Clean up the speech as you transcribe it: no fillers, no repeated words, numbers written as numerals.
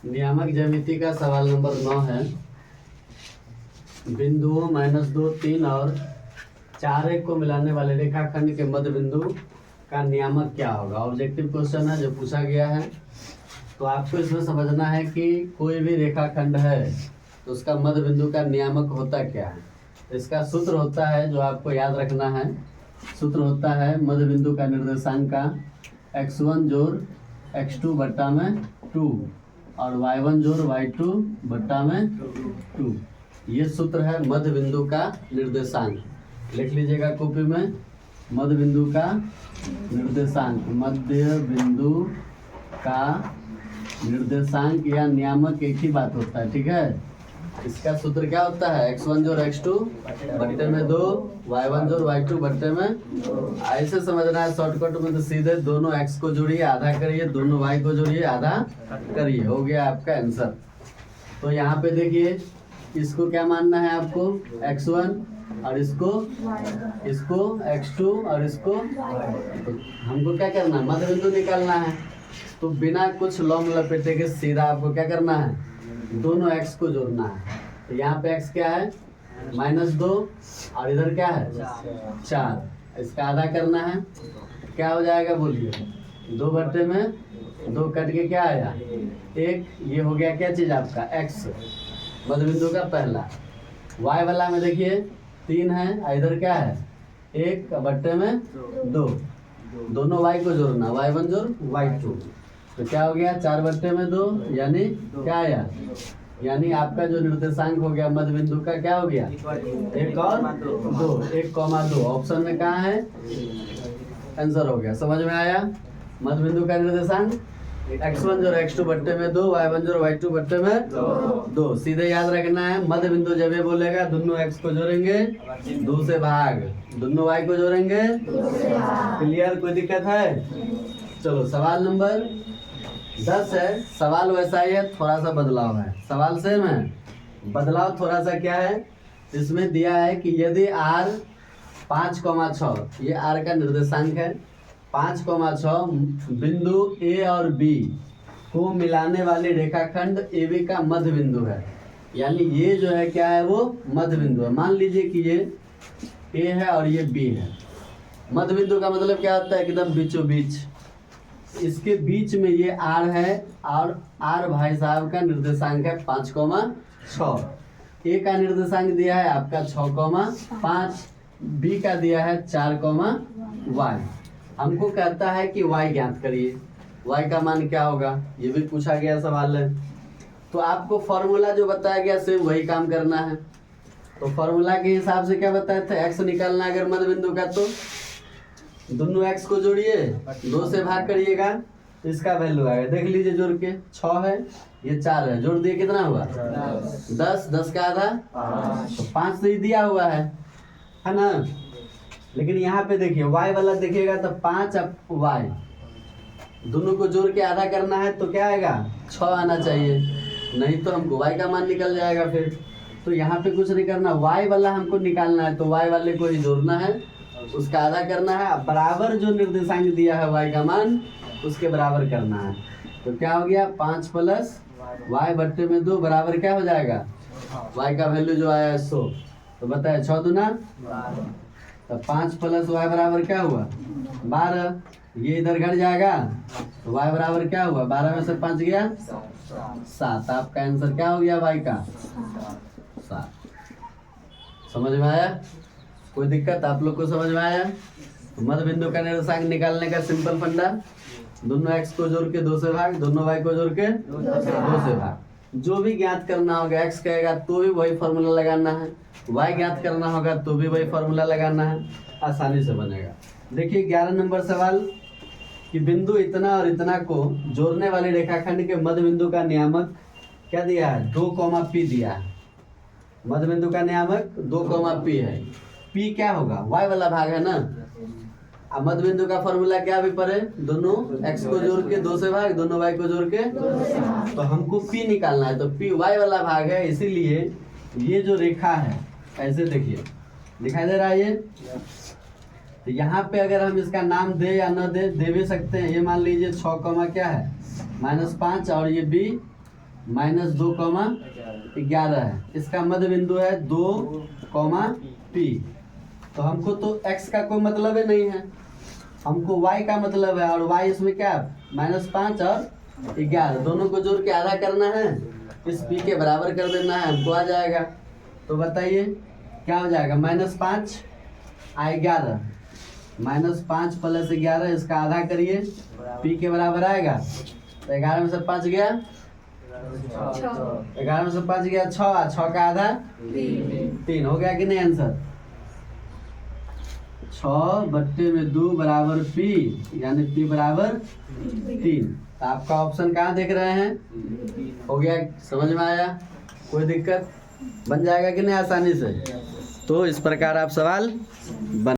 नियामक ज्यामिति का सवाल नंबर 9 है। बिंदुओं -2, 3 और 4 1 को मिलाने वाले रेखाखंड के मध्य बिंदु का नियामक क्या होगा। ऑब्जेक्टिव क्वेश्चन है जो पूछा गया है। तो आपको इसमें समझना है कि कोई भी रेखाखंड है तो उसका मध्य बिंदु का नियामक होता क्या है। इसका सूत्र होता है जो आपको याद रखना है। सूत्र होता है मध्य बिंदु का निर्देशांक का x1 जोड़ x2 बट्टा में 2 और y1 जोड़ y2 बट्टा में 2। ये सूत्र है मध्य बिंदु का निर्देशांक। लिख लीजिएगा कॉपी में। मध्य बिंदु का निर्देशांक, मध्य बिंदु का निर्देशांक या नियामक एक ही बात होता है, ठीक है। इसका सूत्र क्या होता है, x1 जोड़ x2 बट्टे में 2, y1 जोड़ y2 बट्टे में। ऐसे समझना है शॉर्टकट में, तो सीधे दोनों x को जोड़िए आधा करिए, दोनों y को जोड़िए आधा करिए, हो गया आपका आंसर। तो यहाँ पे देखिए इसको क्या मानना है आपको, x1 और इसको x2 और इसको। तो हमको क्या करना है, मध्य बिंदु निकालना है। तो बिना कुछ लॉन्ग लपेटे के सीधा आपको क्या करना है, दोनों x को जोड़ना है। तो यहाँ पे x क्या है -2 और इधर क्या है 4। इसका आधा करना है, क्या हो जाएगा बोलिए, 2 बट्टे में 2 कट के क्या आया 1। ये हो गया क्या चीज़ आपका x, मध्य बिंदु का पहला। y वाला में देखिए 3 है, इधर क्या है 1 बट्टे में 2, दोनों y को जोड़ना, y1 जोड़ y2। तो क्या हो गया 4 बट्टे में 2, यानी क्या आया, यानी आपका जो निर्देशांक हो गया मध्य बिंदु का क्या हो गया 1 और 2, 1,2। ऑप्शन में कहाँ है, आंसर हो गया। समझ में आया। मध्य बिंदु का निर्देशांक x1 जोड़ x2 बट्टे में 2, y1 जोड़ y2 बट्टे में 2। सीधे याद रखना है, मध्य बिंदु जब ये बोलेगा दोनों x को जोड़ेंगे 2 से भाग, दोनों y को जोड़ेंगे। क्लियर, कोई दिक्कत है। चलो सवाल नंबर 10 है। सवाल वैसा ही है, थोड़ा सा बदलाव है। सवाल सेम है, बदलाव थोड़ा सा क्या है, इसमें दिया है कि यदि r 5,6, ये r का निर्देशांक है, 5,6 बिंदु a और b को मिलाने वाली रेखाखंड AB का मध्य बिंदु है। यानी ये जो है क्या है, वो मध्य बिंदु है। मान लीजिए कि ये a है और ये b है। मध्य बिंदु का मतलब क्या होता है, एकदम बीचों बीच। इसके बीच में ये r है और r भाई साहब का निर्देशांक है 5,6। a का निर्देशांक दिया है आपका 6,5, b का दिया है 4,y। हमको कहता है कि y ज्ञात करिए, y का मान क्या होगा, ये भी पूछा गया सवाल है। तो आपको फॉर्मूला जो बताया गया सेम वही काम करना है। तो फॉर्मूला के हिसाब से क्या बताया था, x निकालना अगर मध्य बिंदु का, तो दोनों x को जोड़िए 2 से भाग करिएगा, तो इसका वैल्यू आएगा। देख लीजिए जोड़ के, 6 है ये 4 है, जोड़ दिए कितना हुआ 10, 10 का आधा तो 5 से ही दिया हुआ है ना। लेकिन यहाँ पे देखिए y वाला देखिएगा तो 5 y, दोनों को जोड़ के आधा करना है तो क्या आएगा 6 आना चाहिए, नहीं तो हमको y का मान निकल जाएगा फिर। तो यहाँ पे कुछ नहीं करना, y वाला हमको निकालना है, तो y वाले को ही जोड़ना है, उसका आधा करना है, बराबर जो निर्देशांक दिया है y का मान उसके बराबर करना है। तो क्या हो गया 5 प्लस y बट्टे में 2 बराबर क्या हो जाएगा, y का वैल्यू जो आया 100। तो बताए 6 दूना, तो 5 प्लस y बराबर क्या हुआ 12। ये इधर घट जाएगा तो y बराबर क्या हुआ, 12 में से 5 गया 7। आपका आंसर क्या हो गया y का 7। समझ में आया, कोई दिक्कत आप लोग को समझ में आया। मध्य बिंदु का निर्देशांक निकालने का सिंपल फंडा, दोनों x को जोड़ के 2 से भाग, दोनों y को जोड़ के 2 से भाग। जो भी ज्ञात करना होगा, x कहेगा तो भी वही फॉर्मूला लगाना है, y ज्ञात करना होगा तो भी वही फॉर्मूला लगाना है, आसानी से बनेगा। देखिए 11 नंबर सवाल कि बिंदु इतना और इतना को जोड़ने वाले रेखाखंड के मध्य बिंदु का नियामक क्या दिया है, 2, p दिया है। मध्य बिंदु का नियामक 2, p है। p क्या होगा, y वाला भाग है ना। अब मध्य बिंदु का फॉर्मूला क्या भी पड़े, दोनों x को जोड़ के 2 से भाग, दोनों y को जोड़ के, तो हमको p निकालना है। तो p y वाला भाग है, इसीलिए ये जो रेखा है ऐसे देखिए दिखाई दे रहा है ये। तो यहाँ पे अगर हम इसका नाम दे या न दे भी सकते हैं। ये मान लीजिए 6, क्या है -5 और ये b -2,11 है। इसका मध्य बिंदु है 2, P। तो हमको तो x का कोई मतलब ही नहीं है, हमको y का मतलब है, और y इसमें क्या -5 और 11 दोनों को जोड़ के आधा करना है, इस p के बराबर कर देना है, हमको आ जाएगा। तो बताइए क्या हो जाएगा, -5 11, -5 + 11, इसका आधा करिए, p के बराबर आएगा। तो 11 में से 5 गया 11 में से 5 गया 6, 6 का आधा 3 हो गया कि नहीं आंसर। 6/2 = p, यानी p = 3। तो आपका ऑप्शन कहाँ देख रहे हैं, हो गया, समझ में आया, कोई दिक्कत, बन जाएगा कि नहीं आसानी से। तो इस प्रकार आप सवाल बन